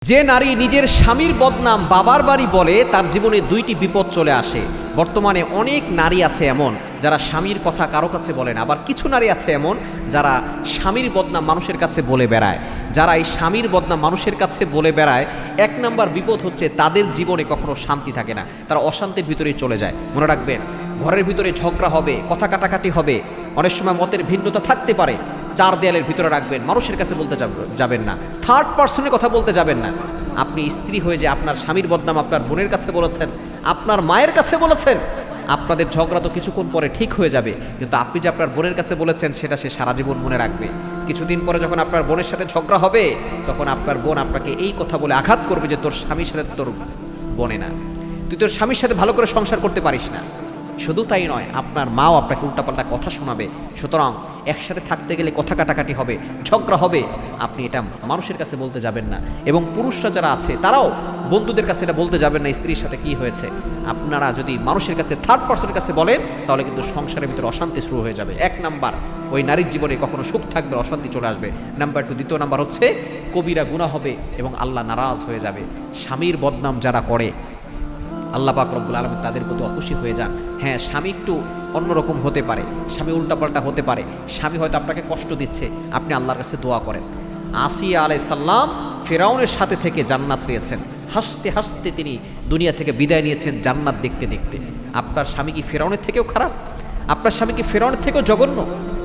যে নারী নিজের স্বামীর বদনাম বাবার বাড়ি বলে তার জীবনে দুইটি বিপদ চলে আসে। বর্তমানে অনেক নারী আছে এমন যারা স্বামীর কথা কারো কাছে বলে না, আবার কিছু নারী আছে এমন যারা স্বামীর বদনাম মানুষের কাছে বলে বেড়ায়। যারা এই স্বামীর বদনাম মানুষের কাছে বলে বেড়ায়, এক নাম্বার বিপদ হচ্ছে তাদের জীবনে কখনো শান্তি থাকে না, তারা অশান্তির ভিতরেই চলে যায়। মনে রাখবেন, ঘরের ভিতরে ঝগড়া হবে, কথা কাটাকাটি হবে, অনেক সময় মতের ভিন্নতা থাকতে পারে। চার দেয়ালের ভিতরে রাখবেন, মানুষের কাছে বলতে যাবেন না, থার্ড পার্সনের কথা বলতে যাবেন না। আপনি স্ত্রী হয়ে যে আপনার স্বামীর বদনাম আপনার বোনের কাছে বলেছেন, আপনার মায়ের কাছে বলেছেন, আপনাদের ঝগড়া তো কিছুক্ষণ পরে ঠিক হয়ে যাবে, কিন্তু আপনি যে আপনার বোনের কাছে বলেছেন সেটা সে সারা জীবন মনে রাখবে। কিছুদিন পরে যখন আপনার বোনের সাথে ঝগড়া হবে, তখন আপনার বোন আপনাকে এই কথা বলে আঘাত করবে যে তোর স্বামীর সাথে তোর বোনে না, তুই তোর স্বামীর সাথে ভালো করে সংসার করতে পারিস না। শুধু তাই নয়, আপনার মাও আপনাকে উল্টাপাল্টা কথা শোনাবে। সুতরাং একসাথে থাকতে গেলে কথা কাটাকাটি হবে, ঝগড়া হবে, আপনি এটা মানুষের কাছে বলতে যাবেন না। এবং পুরুষরা যারা আছে তারাও বন্ধুদের কাছে এটা বলতে যাবেন না স্ত্রীর সাথে কি হয়েছে। আপনারা যদি মানুষের কাছে থার্ড পার্সনের কাছে বলেন, তাহলে কিন্তু সংসারের ভিতরে অশান্তি শুরু হয়ে যাবে। এক নাম্বার, ওই নারীর জীবনে কখনো সুখ থাকবে, অশান্তি চলে আসবে। নাম্বার টু, দ্বিতীয় নাম্বার হচ্ছে কবিরা গুনাহ হবে এবং আল্লাহ নারাজ হয়ে যাবে। স্বামীর বদনাম যারা করে, আল্লাহ পাক রব্বুল আলামিন তাদের প্রতি অখুশি হয়ে যান। হ্যাঁ, স্বামী একটু অন্যরকম হতে পারে, স্বামী উল্টাপাল্টা হতে পারে, স্বামী হয়তো আপনাকে কষ্ট দিচ্ছে, আপনি আল্লাহর কাছে দোয়া করেন। আসিয়া আলাইহিস সালাম ফেরাউনের সাথে থেকে জান্নাত পেয়েছেন, হাসতে হাসতে তিনি দুনিয়া থেকে বিদায় নিয়েছেন জান্নাত দেখতে দেখতে। আপনার স্বামী কি ফেরাউনের থেকেও খারাপ? আপনার স্বামী কি ফেরাউনের থেকেও জঘন্য?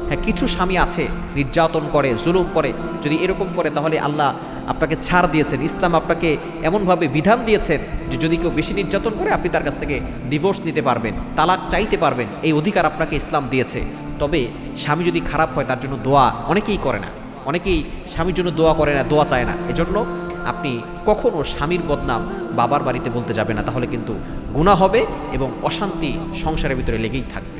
হ্যাঁ, কিছু স্বামী আছে নির্যাতন করে, জুলুম করে। যদি এরকম করে তাহলে আল্লাহ আপনাকে ছাড় দিয়েছেন, ইসলাম আপনাকে এমনভাবে বিধান দিয়েছেন যে যদি কেউ বেশি নির্যাতন করে আপনি তার কাছ থেকে ডিভোর্স নিতে পারবেন, তালাক চাইতে পারবেন, এই অধিকার আপনাকে ইসলাম দিয়েছে। তবে স্বামী যদি খারাপ হয় তার জন্য দোয়া অনেকেই করে না, অনেকেই স্বামীর জন্য দোয়া করে না, দোয়া চায় না। এজন্য আপনি কখনো স্বামীর বদনাম বাবার বাড়িতে বলতে যাবেন না, তাহলে কিন্তু গুনাহ হবে এবং অশান্তি সংসারের ভিতরে লেগেই থাকবে।